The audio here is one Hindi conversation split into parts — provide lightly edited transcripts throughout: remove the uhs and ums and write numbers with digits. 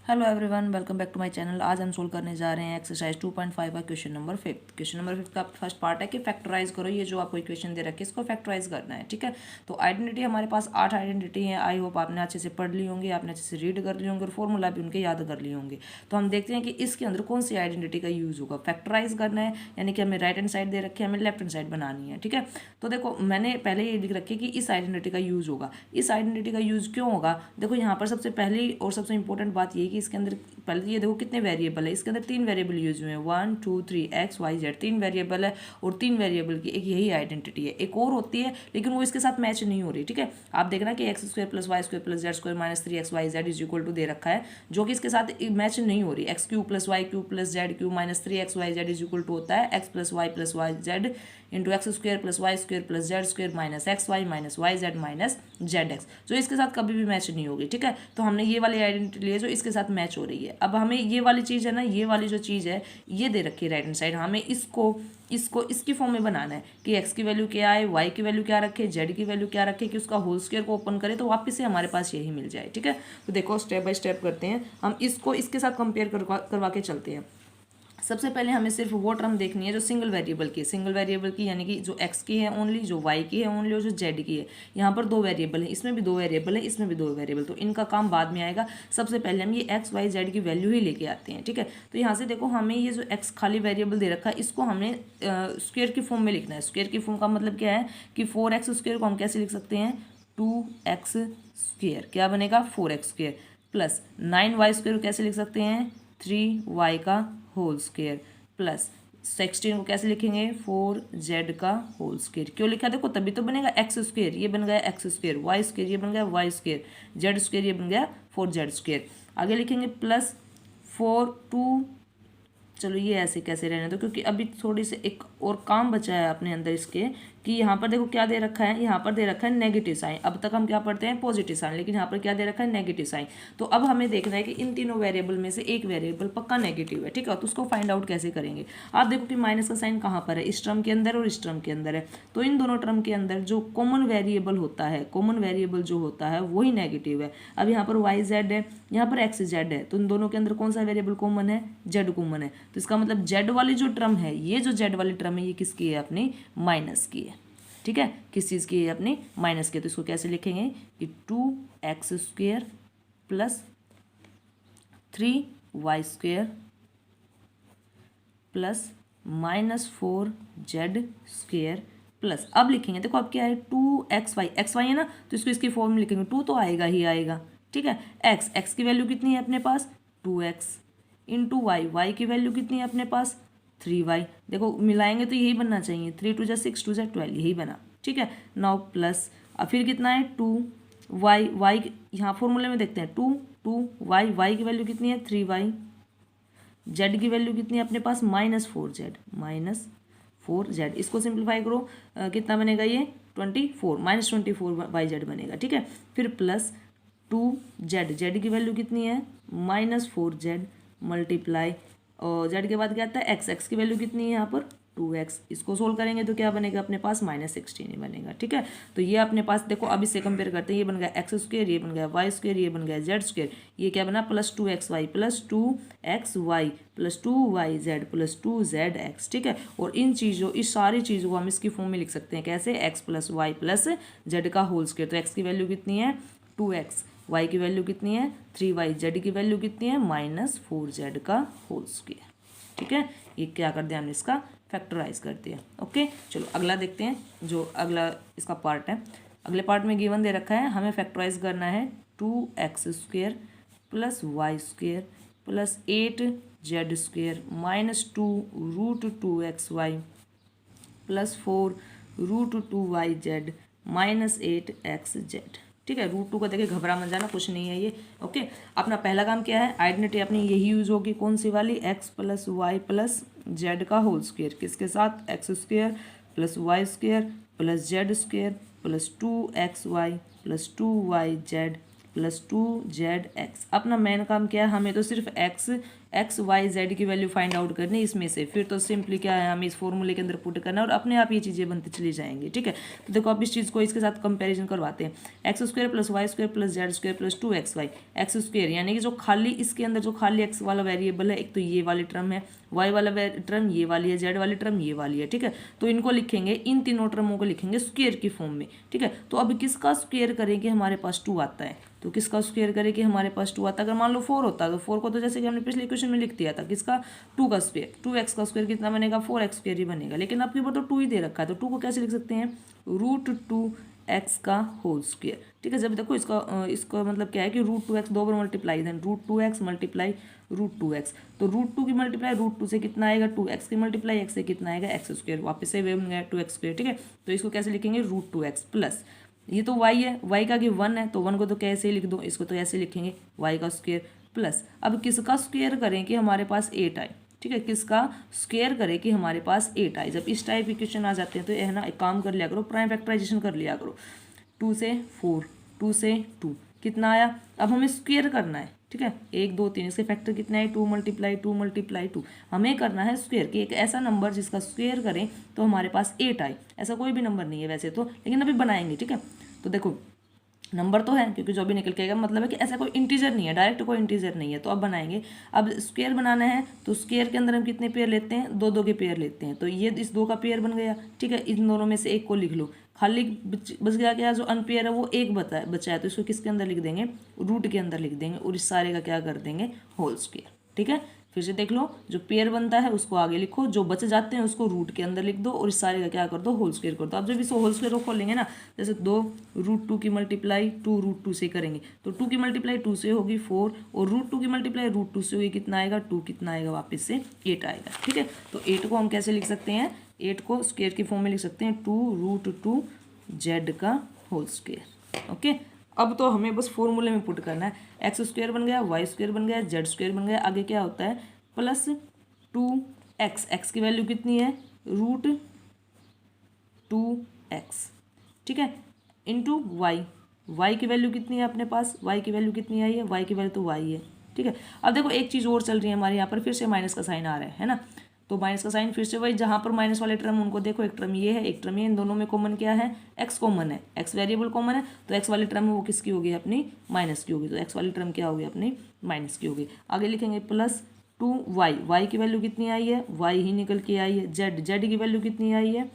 Hello everyone, welcome back to my channel. आज हम सोल्व करने जा रहे हैं एक्सरसाइज 2.5 का क्वेश्चन नंबर 5। क्वेश्चन नंबर 5 का फर्स्ट पार्ट है कि फैक्टराइज करो। ये जो आपको इक्वेशन दे रखी है इसको फैक्टराइज करना है, ठीक है। तो आइडेंटिटी हमारे पास 8 आइडेंटिटी है। आई होप आपने अच्छे से पढ़ ली होंगी, आपने अच्छे से रीड कर ली होंगे और फॉर्मूला भी उनके याद कर लिए होंगे। तो हम देखते हैं कि इसके अंदर कौन सी आइडेंटिटी का यूज़ होगा। फैक्टराइज करना है यानी कि हमें राइट हैंड साइड दे रखी है, हमें लेफ्ट हैंड साइड बनानी है, ठीक है। तो देखो मैंने पहले ये लिख रखी है कि इस आइडेंटिटी का यूज़ होगा। इस आइडेंटिटी का यूज़ क्यों होगा? देखो यहाँ पर सबसे पहली और सबसे इंपॉर्टेंट बात ये है कि इसके अंदर पहले तो ये देखो कितने वेरिएबल है। इसके अंदर 3 वेरिएबल यूज हुए हैं, 1 2 3 एक्स वाई जेड। 3 वेरिएबल है और 3 वेरिएबल की एक यही आइडेंटिटी है। एक और होती है लेकिन वो इसके साथ मैच नहीं हो रही, ठीक है। आप देखना कि x square plus y square plus z square minus 3 x y z is equal to दे रखा है, जो कि इसके साथ मैच नहीं हो रही। X cube plus y cube plus z cube minus 3 x y z is equal to होता है x plus y z into x square plus y square plus z square minus x y z minus z x, जो इसके साथ कभी भी मैच नहीं होगी, ठीक है। तो हमने ये वाली आइडेंटिटी ली है जो इसके साथ मैच हो रही है। अब हमें ये वाली चीज़ है ना, ये वाली जो चीज़ है ये दे रखी है राइट हैंड साइड, हमें इसको इसकी फॉर्म में बनाना है कि एक्स की वैल्यू क्या है, वाई की वैल्यू क्या रखे, जेड की वैल्यू क्या रखे, कि उसका होल स्क्वायर को ओपन करें तो वापस से हमारे पास यही मिल जाए, ठीक है। तो देखो स्टेप बाय स्टेप करते हैं हम, इसको इसके साथ कंपेयर करवा के चलते हैं। सबसे पहले हमें सिर्फ वो टर्म देखनी है जो सिंगल वेरिएबल की है, सिंगल वेरिएबल की यानी कि जो एक्स की है ओनली, जो वाई की है ओनली और जो जेड की है। यहाँ पर 2 वेरिएबल है, इसमें भी 2 वेरिएबल है, इसमें भी 2 वेरिएबल, तो इनका काम बाद में आएगा। सबसे पहले हम ये एक्स वाई जेड की वैल्यू ही लेके आते हैं, ठीक है। तो यहाँ से देखो हमें ये जो एक्स खाली वेरिएबल दे रखा है इसको हमने स्क्वेयर की फॉर्म में लिखना है। स्क्वेयर की फॉर्म का मतलब क्या है कि 4x स्क्वेयर को हम कैसे लिख सकते हैं, 2x स्क्वेयर, क्या बनेगा 4x square, plus 9y square को कैसे लिख सकते हैं, 3y का होल स्क्वेयर, प्लस 16 को कैसे लिखेंगे, 4z का होल स्क्वेयर। क्यों लिखा देखो, तभी तो बनेगा एक्स स्क्वेयर, ये बन गया एक्स स्क्वेयर, वाई स्क्वेयर ये बन गया वाई स्क्वेयर, जेड स्क्वेयर ये बन गया 4z स्क्वेयर। आगे लिखेंगे प्लस 4 चलो ये ऐसे कैसे रहने दो, क्योंकि अभी थोड़ी सी एक और काम बचा है अपने अंदर इसके, कि यहाँ पर देखो क्या दे रखा है, यहाँ पर दे रखा है नेगेटिव साइन। अब तक हम क्या पढ़ते हैं, पॉजिटिव साइन, लेकिन यहाँ पर क्या दे रखा है, नेगेटिव साइन। तो अब हमें देखना है कि इन तीनों वेरिएबल में से एक वेरिएबल पक्का नेगेटिव है, ठीक है। तो उसको फाइंड आउट कैसे करेंगे। आप देखो कि माइनस का साइन कहाँ पर है, इस टर्म के अंदर और इस टर्म के अंदर है। तो इन दोनों टर्म के अंदर जो कॉमन वेरिएबल होता है, कॉमन वेरिएबल जो होता है वही नेगेटिव है। अब यहाँ पर वाई जेड है, यहाँ पर एक्स जेड है, तो इन दोनों के अंदर कौन सा वेरिएबल कॉमन है, जेड कॉमन है। तो इसका मतलब जेड वाली जो टर्म है, ये जो जेड वाली टर्म है ये किसकी है, अपनी माइनस की है, ठीक है। किस चीज़ की है, अपनी माइनस की है। तो इसको कैसे लिखेंगे कि 2x square plus 3y square plus minus 4z square plus, अब लिखेंगे देखो अब क्या है, 2xy, xy है ना, तो इसको इसकी फॉर्म में लिखेंगे, 2 तो आएगा ही आएगा, ठीक है। x की वैल्यू कितनी है अपने पास, 2x इंटू वाई की वैल्यू कितनी है अपने पास, 3y। देखो मिलाएंगे तो यही बनना चाहिए, 3 2 6 2 12, यही बना, ठीक है। नाउ प्लस, अब फिर कितना है 2y, वाई यहाँ फॉर्मूले में देखते हैं, 2 वाई की वैल्यू कितनी है 3y, जेड की वैल्यू कितनी है अपने पास, -4z। इसको सिंप्लीफाई करो, कितना बनेगा ये 24, -24 y z बनेगा, ठीक है। फिर प्लस 2z, जेड की वैल्यू कितनी है -4z मल्टीप्लाई, और जेड के बाद क्या आता है एक्स की वैल्यू कितनी है यहाँ पर 2x। इसको सोल्व करेंगे तो क्या बनेगा अपने पास -16 ही बनेगा, ठीक है। तो ये अपने पास देखो अब इससे कंपेयर करते हैं, ये बन गया एक्स स्क्वेयर, ये बन गया वाई स्क्वेयर, ये बन गया जेड स्क्वेयर, ये क्या बना plus 2xy plus 2xy plus 2yz plus 2zx, ठीक है। और इन चीज़ों, इस सारी चीज़ों को हम इसकी फॉर्म में लिख सकते हैं कैसे, x plus y plus z का होल स्क्वेयर। तो x की वैल्यू कितनी है 2x, y की वैल्यू कितनी है 3y, z की वैल्यू कितनी है -4z का होल स्क्वेयर, ठीक है। ये क्या कर दिया हमने, इसका फैक्टराइज कर दिया। ओके चलो अगला देखते हैं, जो अगला इसका पार्ट है। अगले पार्ट में गिवन दे रखा है, हमें फैक्टराइज करना है 2x square plus y square plus 8z square -2√2xy plus 4√2yz -8xz, ठीक है। √2 का देखिए घबरा मत जाना, कुछ नहीं है ये, ओके। अपना पहला काम क्या है, आइडेंटिटी अपनी यही यूज होगी, कौन सी वाली, x plus y plus z का होल स्क्वेयर, किसके साथ, x square plus y square plus z square plus 2xy plus 2yz plus 2z(x). अपना मेन काम क्या है, हमें तो सिर्फ x y z की वैल्यू फाइंड आउट करनी है इसमें से, फिर तो सिंपली क्या है हमें इस फॉर्मूले के अंदर पुट करना है और अपने आप ये चीज़ें बनती चली जाएंगी। ठीक है, तो देखो अब इस चीज़ को इसके साथ कंपैरिजन करवाते हैं। x² + y² + z² + 2xy x² यानी कि जो खाली इसके अंदर जो खाली x वाला वेरिएबल है, एक तो ये वाली टर्म है, y वाला टर्म ये वाली है, z वाली टर्म ये वाली है। ठीक है, तो इनको लिखेंगे, इन तीनों टर्मों को लिखेंगे स्क्वायर की फॉर्म में। ठीक है, तो अब किसका स्क्वायर करें कि हमारे पास 2 आता है, तो किसका स्क्वायर करें कि हमारे पास 2 आता है। अगर मान लो 4 होता तो 4 को तो जैसे कि हमने पिछले क्वेश्चन में लिख दिया था, किसका 2 का स्क्वायर, 2x का स्क्वायर कितना बनेगा 4x² ही बनेगा। लेकिन आपके ऊपर तो 2 ही दे रखा है, तो 2 को कैसे लिख सकते हैं, √2x का होल स्क्वायर। ठीक है, जब देखो इसका मतलब क्या है कि √2x 2 बार multiply, then √2x multiply √2x, तो √2 की मल्टीप्लाई √2 से कितना आएगा 2x की मल्टीप्लाई x से कितना आएगा x², वापस से वे बन गया 2x²। ठीक है, तो इसको कैसे लिखेंगे √2x प्लस ये तो y है, y का कि 1 है, तो 1 को तो कैसे ही लिख दो, इसको तो ऐसे लिखेंगे y का स्क्वायर प्लस, अब किसका स्क्वायर करें कि हमारे पास 8 आए। ठीक है, किसका स्क्वायर करें कि हमारे पास 8 आए। जब इस टाइप इक्वेशन आ जाते हैं तो है ना, एक काम कर लिया करो, प्राइम फैक्टराइजेशन कर लिया करो। 2 से 4, 2 से 2 कितना आया, अब हमें स्क्वायर करना है। ठीक है, 1 2 3 इसके फैक्टर कितना है 2 × 2 हमें करना है स्क्वायर कि एक ऐसा नंबर जिसका स्क्वायर करें तो हमारे पास 8 आए। ऐसा कोई भी नंबर नहीं है वैसे तो, लेकिन अभी बनाएंगे। ठीक है, तो देखो नंबर तो है क्योंकि जो भी निकल के आएगा, मतलब है कि ऐसा कोई इंटीजर नहीं है, डायरेक्ट कोई इंटीजर नहीं है, तो अब बनाएंगे। अब स्क्वायर बनाना है तो स्क्वायर के अंदर हम कितने पेयर लेते हैं, 2 2 के पेयर लेते हैं, तो ये इस 2 का पेयर बन गया। ठीक है, इन दोनों में से एक को लिख लो, खाली बच गया क्या, जो अनपेयर है वो एक बचा है, तो इसको किसके अंदर लिख देंगे, रूट के अंदर लिख देंगे और इस सारे का क्या कर देंगे होल स्क्वायर। ठीक है, फिर से देख लो, जो पेयर बनता है उसको आगे लिखो, जो बच जाते हैं उसको रूट के अंदर लिख दो और इस सारे का क्या कर दो होल स्क्वायर कर दो। अब जब इसको होल स्क्वायर को खोलेंगे ना, जैसे 2 √2 की मल्टीप्लाई 2 √2 से करेंगे तो 2 की मल्टीप्लाई 2 से होगी 4 और √2 की मल्टीप्लाई √2 से होगी कितना आएगा 2, कितना आएगा वापस से 8 आएगा। ठीक है, तो 8 को हम कैसे लिख सकते हैं, 8 को स्क्वायर की फॉर्म में लिख सकते हैं 2 √2 z का होल स्क्वायर। ओके, अब तो हमें बस फॉर्मूले में पुट करना है, x² बन गया, y² बन गया, z² बन गया, आगे क्या होता है प्लस 2x, x की वैल्यू कितनी है √2x। ठीक है, इंटू y की वैल्यू कितनी है अपने पास, y की वैल्यू कितनी आई है, y की वैल्यू तो y है। ठीक है, अब देखो एक चीज़ और चल रही है हमारे यहाँ पर, फिर से माइनस का साइन आ रहा है ना, तो माइनस का साइन फिर से वही, जहाँ पर माइनस वाले टर्म उनको देखो, एक टर्म ये है एक टर्म ये, इन दोनों में कॉमन क्या है x कॉमन है, x वेरिएबल कॉमन है, तो x वाली टर्म वो किसकी होगी अपनी माइनस की होगी, तो x वाली टर्म क्या होगी अपनी माइनस की होगी। आगे लिखेंगे प्लस 2y की वैल्यू कितनी आई है, y ही निकल के आई है, z की वैल्यू कितनी आई है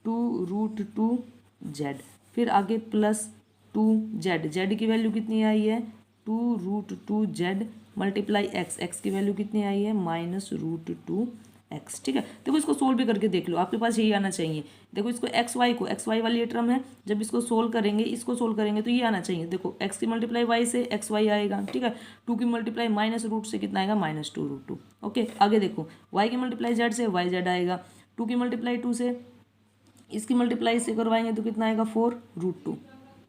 2 √2z, फिर आगे प्लस 2z की वैल्यू कितनी आई है 2 √2z मल्टीप्लाई x की वैल्यू कितनी आई है -√2x। ठीक है, देखो इसको सोल्व भी करके देख लो, आपके पास यही आना चाहिए। देखो इसको x y वाली ये टर्म है, जब इसको सोल्व करेंगे, इसको सोल्व करेंगे तो ये आना चाहिए। देखो x की मल्टीप्लाई y से xy आएगा। ठीक है, 2 की मल्टीप्लाई -√2 से कितना आएगा -2√2। ओके, आगे देखो y की मल्टीप्लाई z से yz आएगा, 2 की मल्टीप्लाई 2 से इसकी मल्टीप्लाई से करवाएंगे तो कितना आएगा 4√2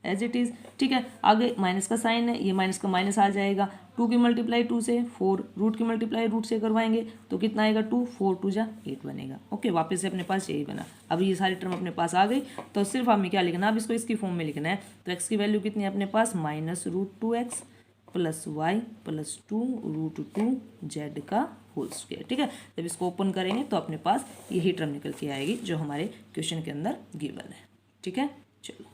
एज इट इज़। ठीक है, आगे माइनस का साइन है, ये माइनस का माइनस आ जाएगा, 2 की मल्टीप्लाई 2 से 4, रूट की मल्टीप्लाई रूट से करवाएंगे तो कितना आएगा 2, 4 2 जा 8 बनेगा। ओके, वापस से अपने पास यही बना। अब ये सारी टर्म अपने पास आ गई, तो सिर्फ हमें क्या लिखना है, अब इसको इसकी फॉर्म में लिखना है। तो x की वैल्यू कितनी है अपने पास -√2x plus y plus 2 √2z का होल स्क्वायर। ठीक है, जब इसको ओपन करेंगे तो अपने पास यही टर्म निकल के आएगी जो हमारे क्वेश्चन के अंदर गिवन है। ठीक है, चलो।